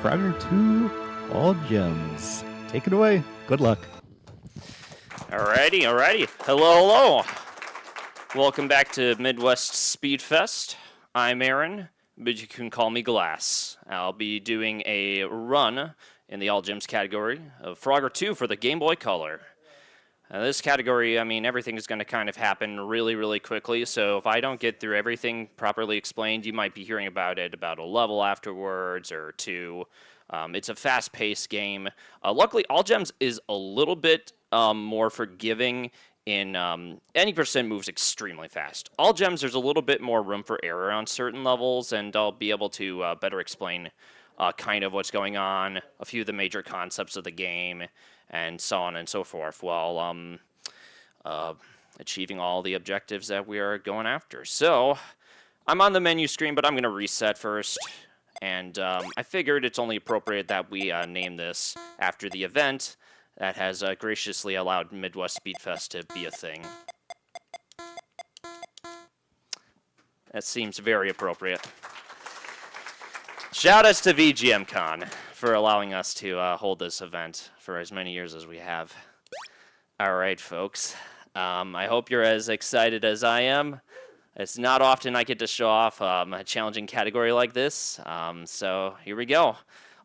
Frogger 2 All Gems. Take it away. Good luck. Alrighty. Hello. Welcome back to Midwest Speedfest. I'm Aaron, but you can call me Glass. I'll be doing a run in the All Gems category of Frogger 2 for the Game Boy Color. This category, I mean, everything is going to kind of happen really quickly, so if I don't get through everything properly explained, you might be hearing about it about a level afterwards or two. It's a fast-paced game. Luckily, All Gems is a little bit more forgiving in any percent moves extremely fast. All Gems, there's a little bit more room for error on certain levels, and I'll be able to better explain kind of what's going on, a few of the major concepts of the game, and so on and so forth, while achieving all the objectives that we are going after. So, I'm on the menu screen, but I'm going to reset first, and I figured it's only appropriate that we name this after the event that has graciously allowed Midwest Speedfest to be a thing. That seems very appropriate. Shout-outs to VGMCon for allowing us to hold this event for as many years as we have. All right, folks. I hope you're as excited as I am. It's not often I get to show off a challenging category like this, so here we go.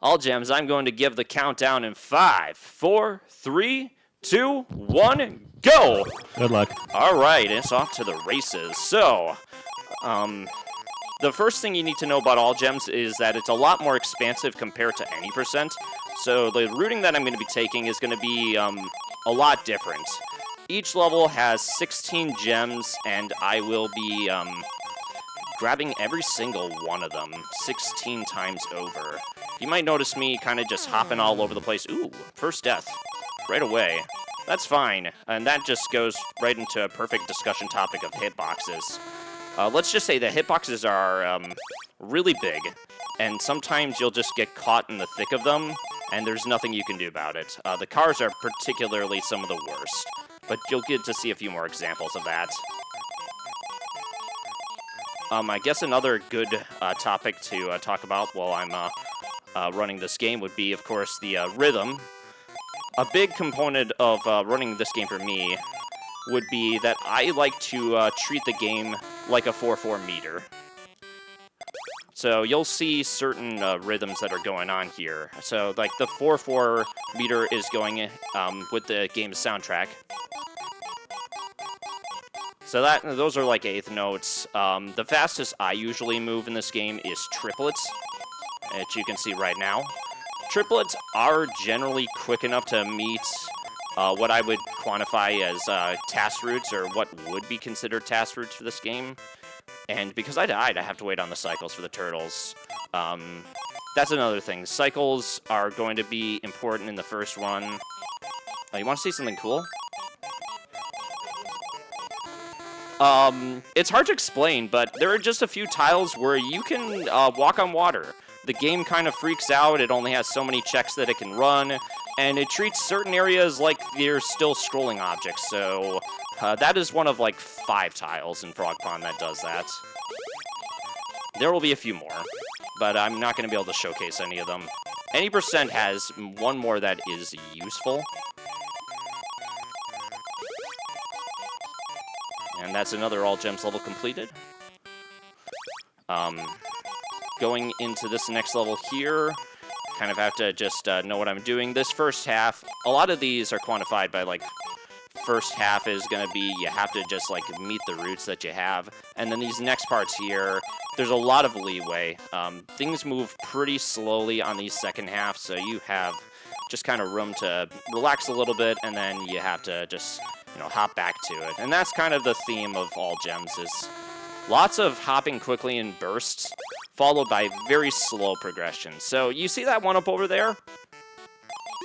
All Gems, I'm going to give the countdown in 5, 4, 3, 2, 1, go! Good luck. All right, it's off to the races. So, the first thing you need to know about All Gems is that it's a lot more expansive compared to any percent. So the routing that I'm going to be taking is going to be a lot different. Each level has 16 gems, and I will be grabbing every single one of them 16 times over. You might notice me kind of just hopping all over the place. Ooh, first death. Right away. That's fine. And that just goes right into a perfect discussion topic of hitboxes. Let's just say the hitboxes are really big, and sometimes you'll just get caught in the thick of them, and there's nothing you can do about it. The cars are particularly some of the worst, but you'll get to see a few more examples of that. I guess another good topic to talk about while I'm running this game would be, of course, the rhythm. A big component of running this game for me would be that I like to treat the game like a 4/4 meter. So you'll see certain rhythms that are going on here. So like the 4/4 meter is going with the game's soundtrack. So those are like eighth notes. The fastest I usually move in this game is triplets, as you can see right now. Triplets are generally quick enough to meet what I would quantify as task routes, or what would be considered task routes for this game. And because I died, I have to wait on the cycles for the turtles. That's another thing. Cycles are going to be important in the first run. You want to see something cool? It's hard to explain, but there are just a few tiles where you can walk on water. The game kind of freaks out. It only has so many checks that it can run, and it treats certain areas like they're still scrolling objects. So that is one of like 5 tiles in Frog Pond that does that. There will be a few more, but I'm not going to be able to showcase any of them. Any percent has one more that is useful. And that's another All Gems level completed. Going into this next level here, kind of have to just know what I'm doing. This first half, a lot of these are quantified by like, first half is going to be, you have to just like meet the routes that you have. And then these next parts here, there's a lot of leeway. Things move pretty slowly on these second half, so you have just kind of room to relax a little bit, and then you have to just, you know, hop back to it. And that's kind of the theme of All Gems, is lots of hopping quickly in bursts, followed by very slow progression. So you see that one up over there?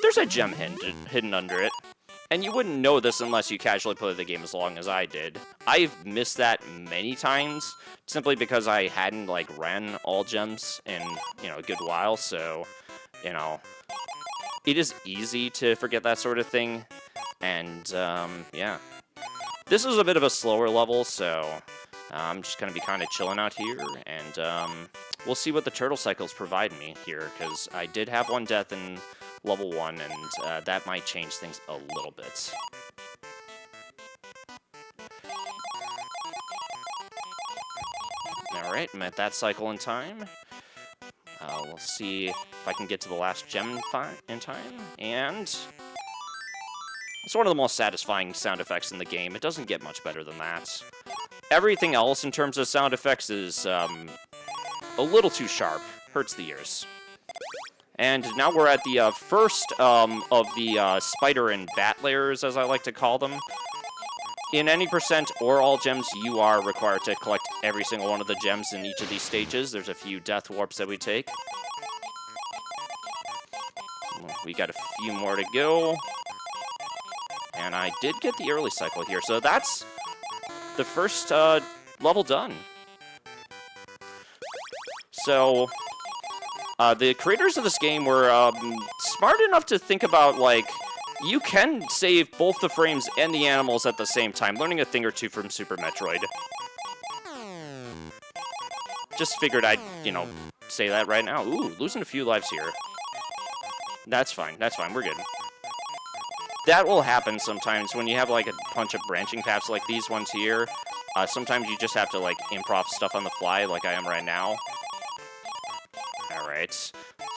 There's a gem hidden under it. And you wouldn't know this unless you casually play the game as long as I did. I've missed that many times, simply because I hadn't, like, ran All Gems in, you know, a good while. So, you know, it is easy to forget that sort of thing. And, yeah. This is a bit of a slower level, so I'm just going to be kind of chilling out here, and we'll see what the turtle cycles provide me here, because I did have one death in level 1, and that might change things a little bit. Alright, I'm at that cycle in time. We'll see if I can get to the last gem in time, and it's one of the most satisfying sound effects in the game. It doesn't get much better than that. Everything else in terms of sound effects is a little too sharp. Hurts the ears. And now we're at the first of the spider and bat layers, as I like to call them. In any percent or all gems, you are required to collect every single one of the gems in each of these stages. There's a few death warps that we take. We got a few more to go. And I did get the early cycle here, so that's the first level done. So, the creators of this game were smart enough to think about, like, you can save both the frames and the animals at the same time, learning a thing or two from Super Metroid. Just figured I'd, say that right now. Ooh, losing a few lives here. That's fine, we're good. That will happen sometimes when you have, like, a bunch of branching paths like these ones here. Sometimes you just have to, like, improv stuff on the fly, like I am right now. Alright.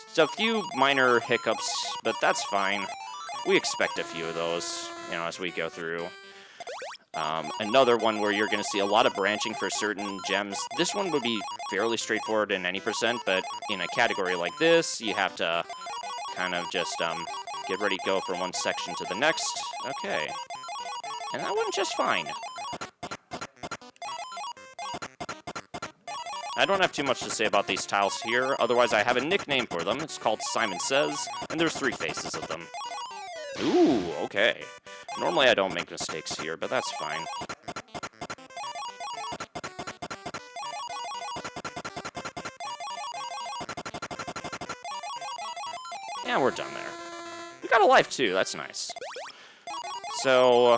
So a few minor hiccups, but that's fine. We expect a few of those, as we go through. Another one where you're going to see a lot of branching for certain gems. This one would be fairly straightforward in any percent, but in a category like this, you have to kind of just get ready to go from one section to the next. Okay. And that went just fine. I don't have too much to say about these tiles here, otherwise I have a nickname for them. It's called Simon Says, and there's 3 faces of them. Ooh, okay. Normally I don't make mistakes here, but that's fine. Yeah, we're done there. We got a life too, that's nice. So,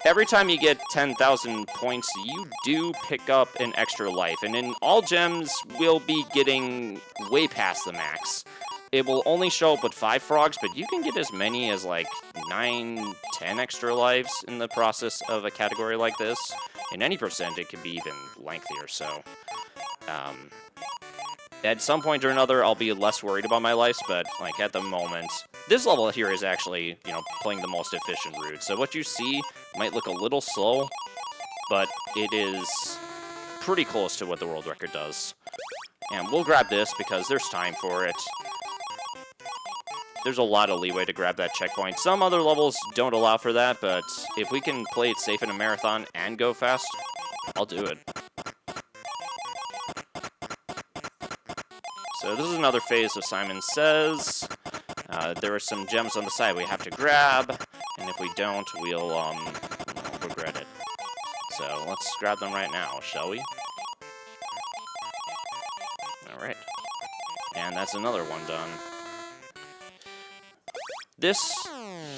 every time you get 10,000 points, you do pick up an extra life. And in all gems, we'll be getting way past the max. It will only show up with 5 frogs, but you can get as many as like 9, 10 extra lives in the process of a category like this. In any percent, it can be even lengthier, so... at some point or another, I'll be less worried about my lives, but like at the moment... This level here is actually, playing the most efficient route. So what you see might look a little slow, but it is pretty close to what the world record does. And we'll grab this because there's time for it. There's a lot of leeway to grab that checkpoint. Some other levels don't allow for that, but if we can play it safe in a marathon and go fast, I'll do it. So this is another phase of Simon Says. There are some gems on the side we have to grab, and if we don't, we'll regret it. So let's grab them right now, shall we? Alright. And that's another one done. This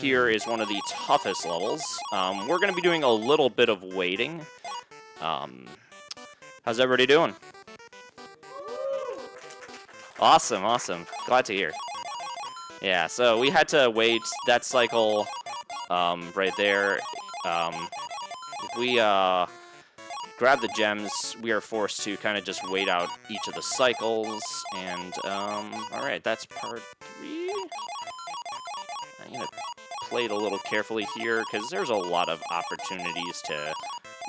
here is one of the toughest levels. We're going to be doing a little bit of waiting. How's everybody doing? Awesome, awesome. Glad to hear. Yeah, so we had to wait that cycle right there. If we grab the gems, we are forced to kind of just wait out each of the cycles. And, alright, that's part 3. I'm going to play it a little carefully here, because there's a lot of opportunities to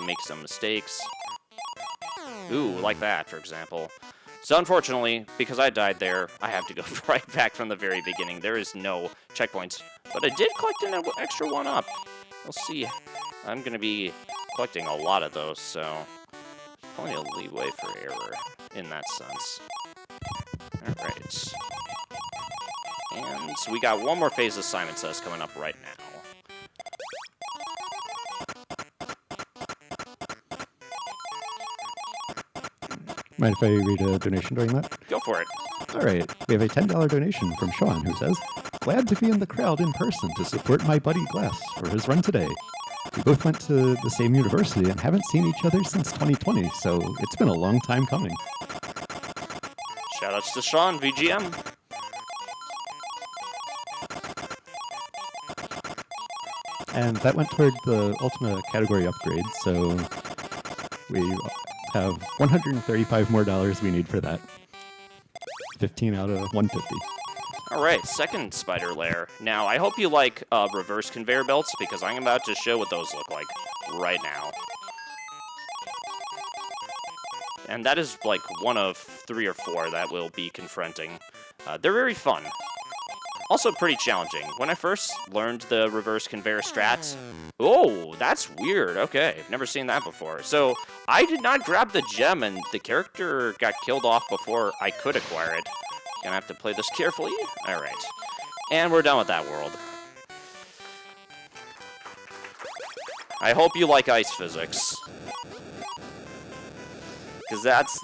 make some mistakes. Ooh, like that, for example. So unfortunately, because I died there, I have to go right back from the very beginning. There is no checkpoints, but I did collect an extra one up. We'll see. I'm going to be collecting a lot of those, so plenty of leeway for error in that sense. Alright. And so we got one more phase of Simon Says coming up right now. Mind if I read a donation during that? Go for it. All right. We have a $10 donation from Sean, who says, "Glad to be in the crowd in person to support my buddy Glass for his run today. We both went to the same university and haven't seen each other since 2020, so it's been a long time coming. Shoutouts to Sean, VGM. And that went toward the Ultima category upgrade, so we have $135 more we need for that. 15 out of 150. All right, second spider lair. Now, I hope you like reverse conveyor belts, because I'm about to show what those look like right now. And that is like one of 3 or 4 that we'll be confronting. They're very fun. Also pretty challenging. When I first learned the reverse conveyor strats, oh, that's weird. Okay, I've never seen that before. So I did not grab the gem, and the character got killed off before I could acquire it. Gonna have to play this carefully. All right, and we're done with that world. I hope you like ice physics, because that's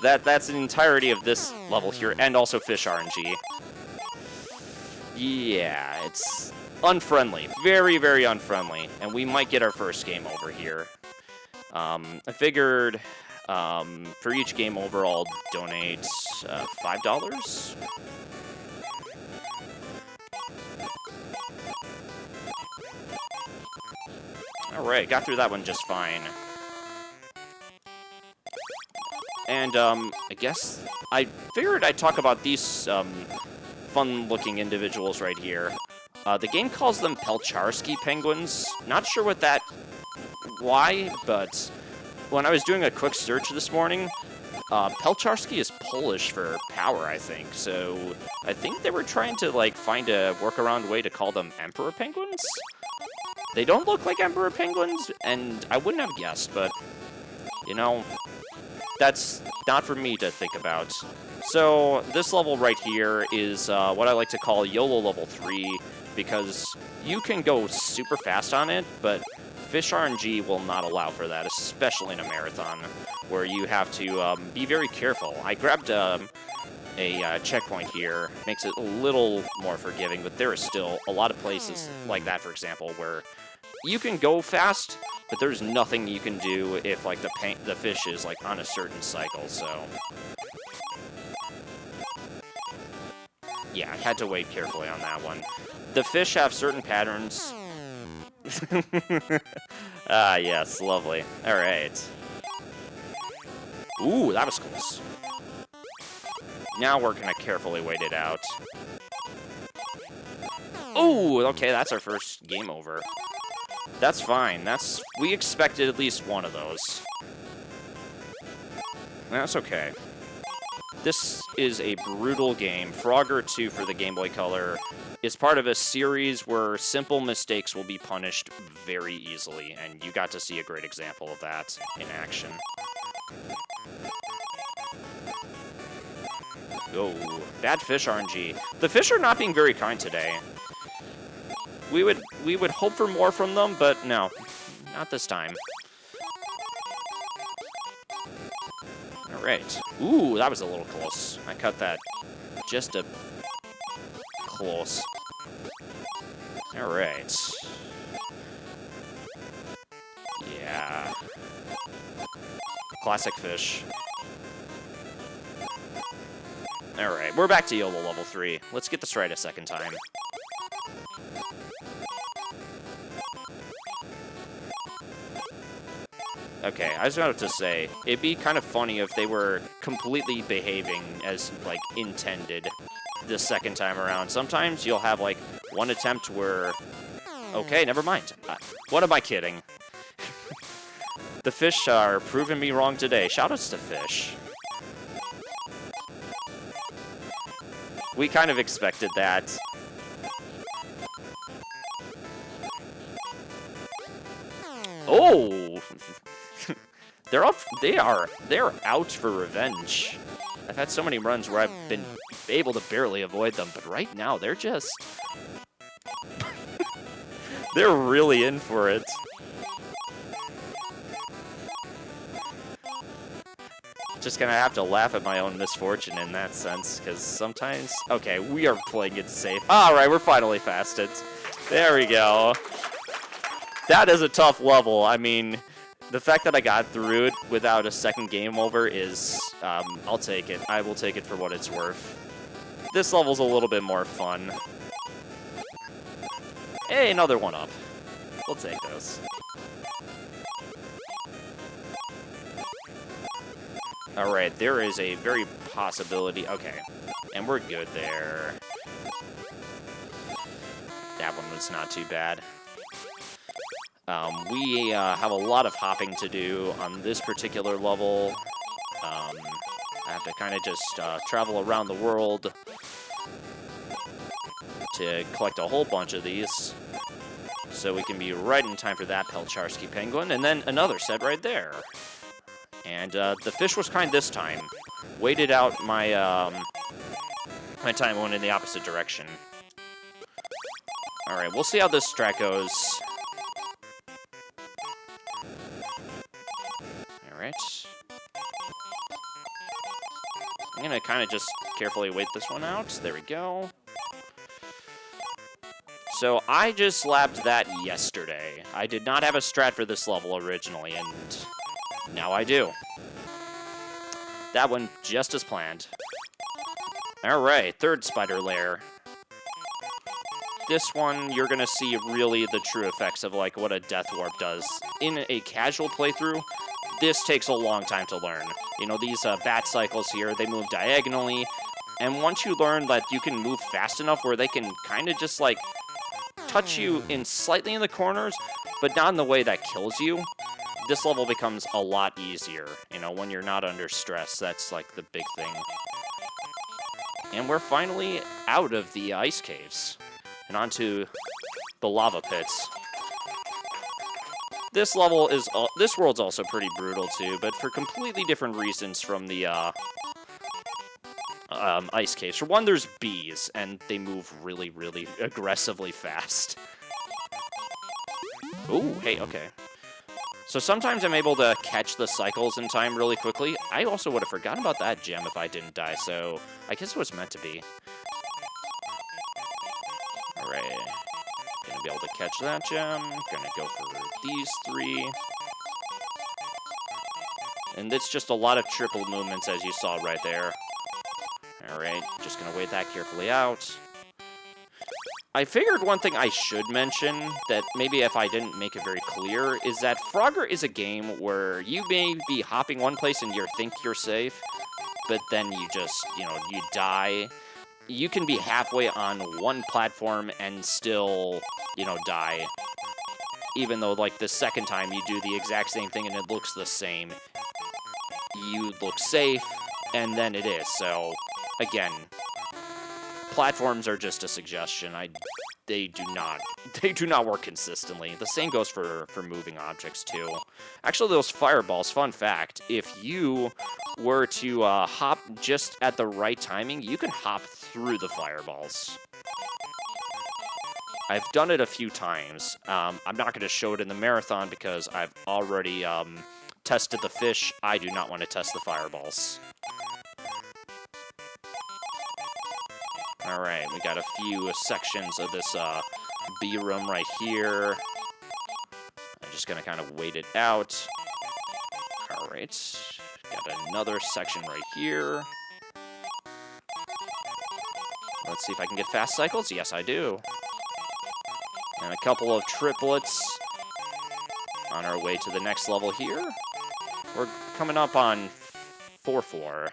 the entirety of this level here, and also fish RNG. Yeah, it's unfriendly. Very, very unfriendly. And we might get our first game over here. I figured for each game over, I'll donate $5. Alright, got through that one just fine. And I guess I figured I'd talk about these fun-looking individuals right here. The game calls them Pelcharski penguins. Not sure why, but when I was doing a quick search this morning, Pelcharski is Polish for power, I think. So I think they were trying to like find a workaround way to call them Emperor penguins. They don't look like Emperor penguins, and I wouldn't have guessed, but you know, that's not for me to think about. So this level right here is what I like to call YOLO level 3, because you can go super fast on it, but fish RNG will not allow for that, especially in a marathon, where you have to be very careful. I grabbed a checkpoint here, makes it a little more forgiving, but there are still a lot of places like that, for example, where you can go fast, but there's nothing you can do if like the fish is like on a certain cycle. So yeah, I had to wait carefully on that one. The fish have certain patterns. Ah, yes, lovely. All right. Ooh, that was close. Now we're gonna carefully wait it out. Ooh, okay, that's our first game over. That's fine. We expected at least one of those. That's okay. This is a brutal game. Frogger 2 for the Game Boy Color is part of a series where simple mistakes will be punished very easily, and you got to see a great example of that in action. Oh, bad fish RNG. The fish are not being very kind today. We would hope for more from them, but no, not this time. All right. Ooh, that was a little close. I cut that just a close. All right. Yeah. Classic fish. All right, we're back to YOLO level 3. Let's get this right a second time. Okay, I was about to say, it'd be kind of funny if they were completely behaving as, like, intended the second time around. Sometimes you'll have, like, one attempt where... Okay, never mind. What am I kidding? The fish are proving me wrong today. Shoutouts to fish. We kind of expected that. Oh! They're out for revenge. I've had so many runs where I've been able to barely avoid them, but right now they're just... they're really in for it. Just gonna have to laugh at my own misfortune in that sense, because sometimes... Okay, we are playing it safe. Alright, we're finally fasted. There we go. That is a tough level. I mean, the fact that I got through it without a second game over is, I'll take it. I will take it for what it's worth. This level's a little bit more fun. Hey, another one up. We'll take those. Alright, there is a very possibility. Okay, and we're good there. That one was not too bad. We have a lot of hopping to do on this particular level. I have to kind of just travel around the world to collect a whole bunch of these, so we can be right in time for that Pelcharski penguin, and then another set right there. And the fish was kind this time. Waited out my my time, went in the opposite direction. All right, we'll see how this strat goes. All right. I'm gonna kind of just carefully wait this one out. There we go. So I just lapped that yesterday. I did not have a strat for this level originally, and now I do. That one just as planned. Alright, third spider lair. This one, you're gonna see really the true effects of like what a death warp does. In a casual playthrough, this takes a long time to learn. You know, these bat cycles here, they move diagonally, and once you learn that you can move fast enough where they can kind of just like touch you in slightly in the corners, but not in the way that kills you, this level becomes a lot easier. You know, when you're not under stress, that's like the big thing. And we're finally out of the ice caves and onto the lava pits. This level is, this world's also pretty brutal too, but for completely different reasons from the ice caves. For one, there's bees, and they move really, really aggressively fast. Ooh, hey, okay. So sometimes I'm able to catch the cycles in time really quickly. I also would have forgotten about that gem if I didn't die, so I guess it was meant to be. Alright. Gonna be able to catch that gem. Gonna go for these three. And it's just a lot of triple movements, as you saw right there. Alright, just gonna wait that carefully out. I figured one thing I should mention, that maybe if I didn't make it very clear, is that Frogger is a game where you may be hopping one place and you think you're safe, but then you just, you know, you die. You can be halfway on one platform and still, you know, die. Even though, like, the second time you do the exact same thing and it looks the same. You look safe, and then it is, so, again, platforms are just a suggestion. They do not work consistently. The same goes for moving objects too. Actually, those fireballs, fun fact, if you were to hop just at the right timing, you can hop through the fireballs. I've done it a few times. I'm not going to show it in the marathon because I've already tested the fish. I do not want to test the fireballs. Alright, we got a few sections of this B room right here. I'm just gonna kind of wait it out. Alright, got another section right here. Let's see if I can get fast cycles. Yes, I do. And a couple of triplets on our way to the next level here. We're coming up on 4-4.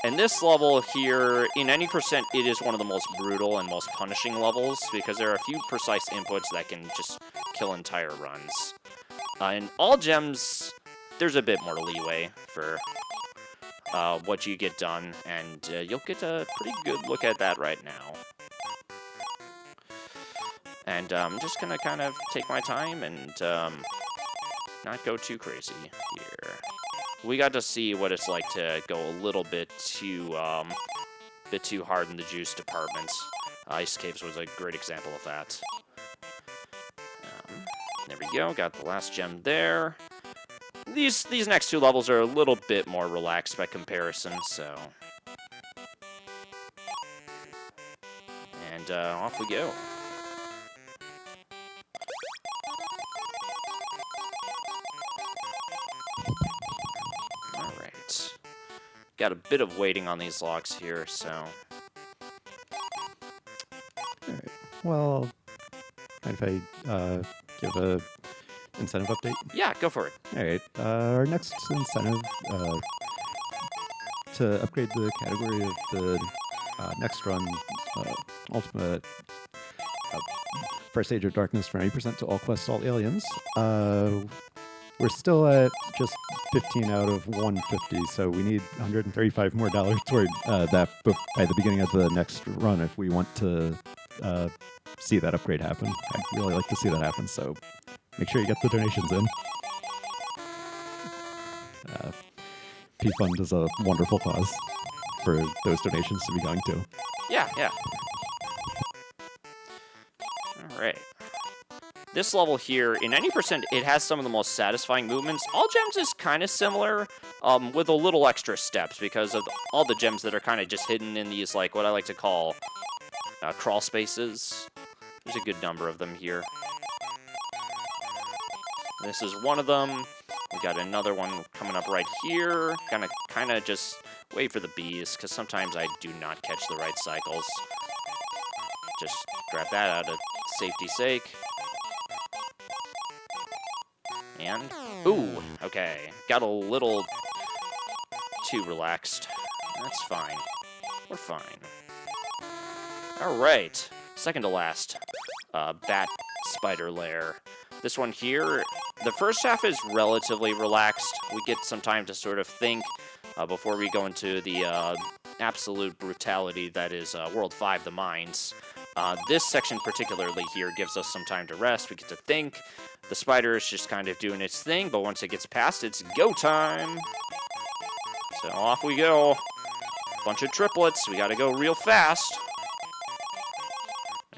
And this level here, in any percent, it is one of the most brutal and most punishing levels, because there are a few precise inputs that can just kill entire runs. In all gems, there's a bit more leeway for what you get done, and you'll get a pretty good look at that right now. And I'm just going to kind of take my time and not go too crazy here. We got to see what it's like to go a little bit too hard in the juice department. Ice Caves was a great example of that. There we go, got the last gem there. These next two levels are a little bit more relaxed by comparison, so... And off we go. got a bit of waiting on these logs here, so... All right. Well, mind if I give a incentive update? Yeah, go for it. All right. Our next incentive to upgrade the category of the next run, Ultimate First Age of Darkness for 90% to all quests, all aliens. We're still at just 15 out of 150, so we need $135 more toward that by the beginning of the next run if we want to see that upgrade happen. I'd really like to see that happen, so make sure you get the donations in. P-Fund is a wonderful cause for those donations to be going to. Yeah, yeah. All right. This level here, in any percent, it has some of the most satisfying movements. All gems is kind of similar, with a little extra steps because of all the gems that are kind of just hidden in these, like, what I like to call crawl spaces. There's a good number of them here. This is one of them. We got another one coming up right here. Gonna kind of just wait for the bees, because sometimes I do not catch the right cycles. Just grab that out of safety's sake. And, ooh, okay. Got a little too relaxed. That's fine. We're fine. All right. Second to last, bat spider lair. This one here, the first half is relatively relaxed. We get some time to sort of think before we go into the absolute brutality that is World 5, the mines. This section particularly here gives us some time to rest. We get to think. The spider is just kind of doing its thing, but once it gets past, it's go time. So off we go. Bunch of triplets. We got to go real fast.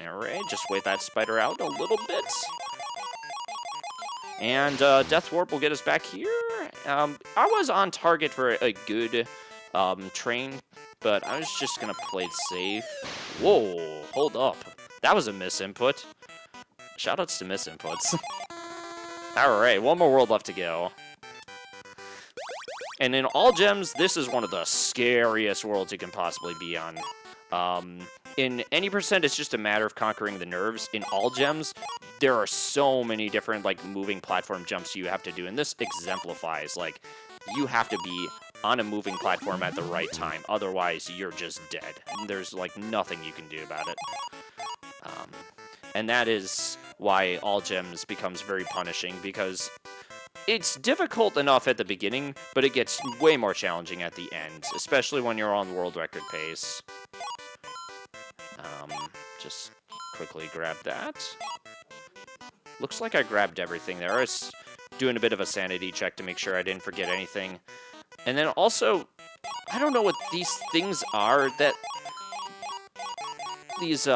All right, just wait that spider out a little bit. And Death Warp will get us back here. I was on target for a good train, but I was just going to play it safe. Whoa, hold up. That was a misinput. Shoutouts to misinputs. All right, one more world left to go. And in all gems, this is one of the scariest worlds you can possibly be on. In any percent, it's just a matter of conquering the nerves. In all gems, there are so many different like moving platform jumps you have to do, and this exemplifies like you have to be on a moving platform at the right time. Otherwise, you're just dead. There's like nothing you can do about it. And that is why all gems becomes very punishing, because it's difficult enough at the beginning, but it gets way more challenging at the end, especially when you're on world record pace. Just quickly grab that. Looks like I grabbed everything there. I was doing a bit of a sanity check to make sure I didn't forget anything. And then also, I don't know what these things are that... These,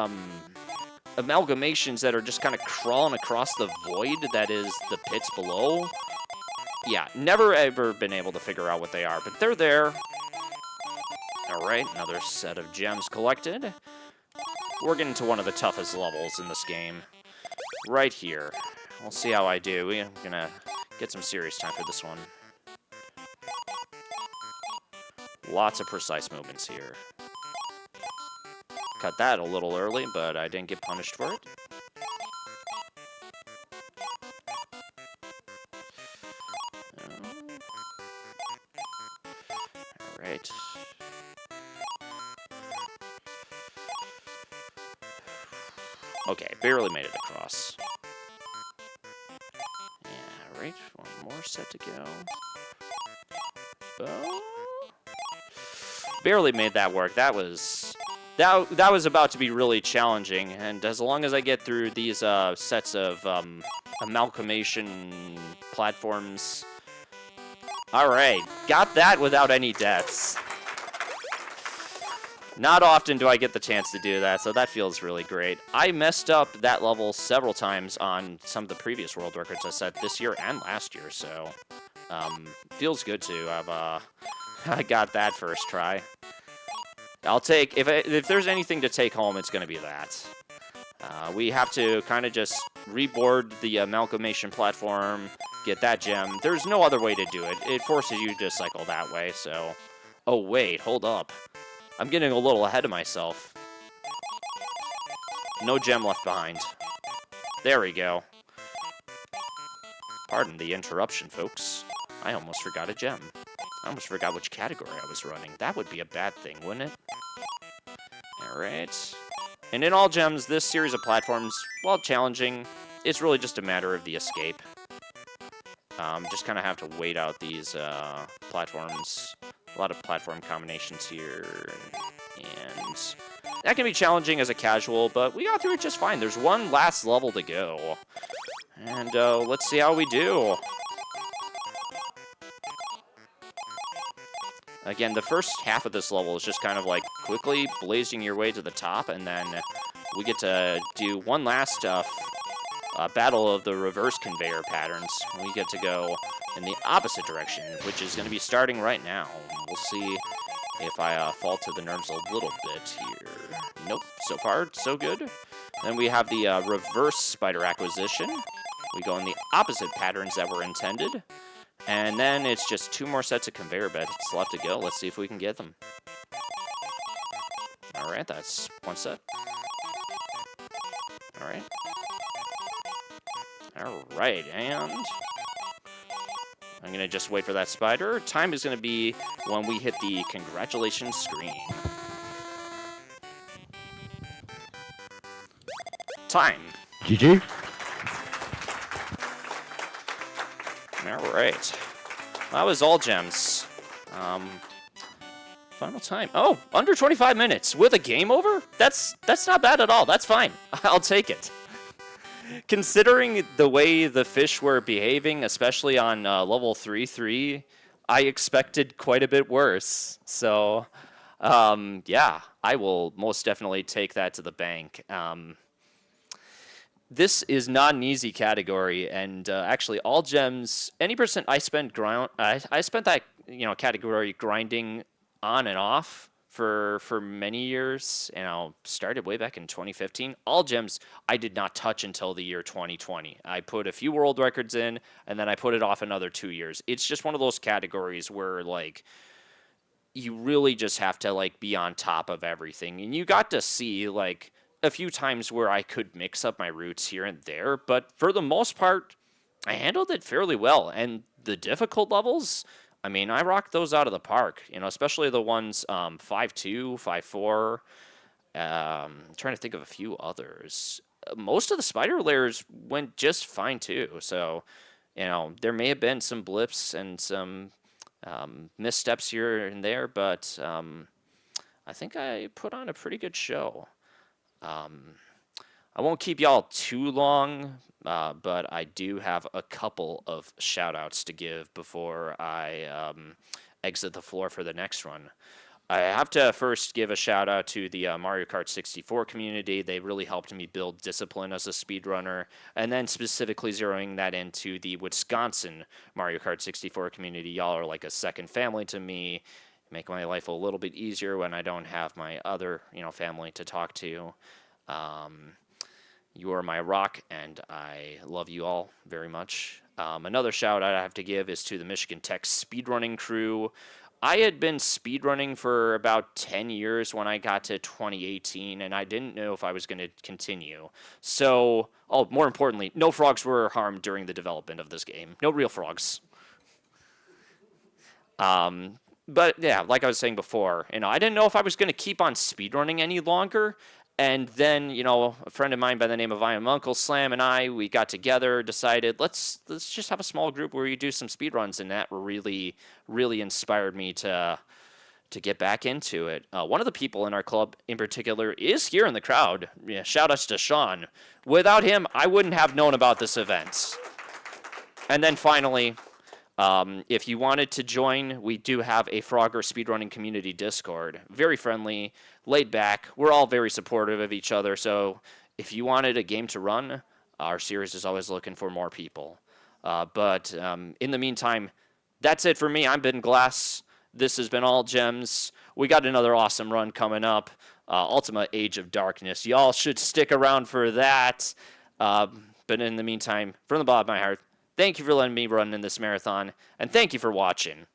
amalgamations that are just kind of crawling across the void that is the pits below. Yeah, never ever been able to figure out what they are, but they're there. Alright, another set of gems collected. We're getting to one of the toughest levels in this game. Right here. We'll see how I do. We're gonna get some serious time for this one. Lots of precise movements here. Cut that a little early, but I didn't get punished for it. Alright. Okay, barely made it across. Yeah, right. One more set to go. Oh. Barely made that work. That was about to be really challenging, and as long as I get through these sets of amalgamation platforms... Alright, got that without any deaths. Not often do I get the chance to do that, so that feels really great. I messed up that level several times on some of the previous world records I set this year and last year, so feels good to have I got that first try. I'll take, if there's anything to take home, it's going to be that. We have to kind of just reboard the amalgamation platform, get that gem. There's no other way to do it. It forces you to cycle that way, so Oh, wait, hold up. I'm getting a little ahead of myself. No gem left behind. There we go. Pardon the interruption, folks. I almost forgot a gem. I almost forgot which category I was running. That would be a bad thing, wouldn't it? Alright. And in all gems, this series of platforms, while challenging, it's really just a matter of the escape. Just kind of have to wait out these platforms. A lot of platform combinations here. And that can be challenging as a casual, but we got through it just fine. There's one last level to go. And let's see how we do. Again, the first half of this level is just kind of like quickly blazing your way to the top, and then we get to do one last battle of the reverse conveyor patterns. We get to go in the opposite direction, which is going to be starting right now. We'll see if I fall to the nerves a little bit here. Nope, so far, so good. Then we have the reverse spider acquisition. We go in the opposite patterns that were intended. And then it's just 2 more sets of conveyor belts left to go. Let's see if we can get them. All right, that's one set. All right. All right, and I'm going to just wait for that spider. Time is going to be when we hit the congratulations screen. Time. GG. All right. That was all gems. Final time. Oh, under 25 minutes with a game over? That's not bad at all. That's fine. I'll take it. Considering the way the fish were behaving, especially on level 3-3, I expected quite a bit worse. So, yeah, I will most definitely take that to the bank. This is not an easy category, and actually, all gems. Any percent I spent I spent that category grinding on and off for many years. Started way back in 2015. All gems I did not touch until the year 2020. I put a few world records in, and then I put it off another 2 years. It's just one of those categories where you really just have to be on top of everything, and you got to see a few times where I could mix up my routes here and there, but for the most part, I handled it fairly well. And the difficult levels, I mean, I rocked those out of the park, especially the ones 5-2, 5-4. Trying to think of a few others. Most of the spider layers went just fine too. So, there may have been some blips and some missteps here and there, but I think I put on a pretty good show. I won't keep y'all too long, but I do have a couple of shout-outs to give before I exit the floor for the next run. I have to first give a shout-out to the Mario Kart 64 community. They really helped me build discipline as a speedrunner, and then specifically zeroing that into the Wisconsin Mario Kart 64 community. Y'all are like a second family to me. Make my life a little bit easier when I don't have my other, family to talk to. You are my rock, and I love you all very much. Another shout out I have to give is to the Michigan Tech speedrunning crew. I had been speedrunning for about 10 years when I got to 2018, and I didn't know if I was going to continue. So, more importantly, no frogs were harmed during the development of this game. No real frogs. But yeah, like I was saying before, I didn't know if I was going to keep on speedrunning any longer. And then, a friend of mine by the name of I Am Uncle Slam and we got together, decided let's just have a small group where you do some speedruns, and that really, really inspired me to get back into it. One of the people in our club in particular is here in the crowd. Yeah, shout outs to Sean. Without him, I wouldn't have known about this event. And then finally, if you wanted to join, we do have a Frogger speedrunning community Discord. Very friendly, laid back. We're all very supportive of each other. So if you wanted a game to run, our series is always looking for more people. But in the meantime, that's it for me. I'm Ben Glass. This has been All Gems. We got another awesome run coming up. Ultima Age of Darkness. Y'all should stick around for that. But in the meantime, from the bottom of my heart, thank you for letting me run in this marathon, and thank you for watching.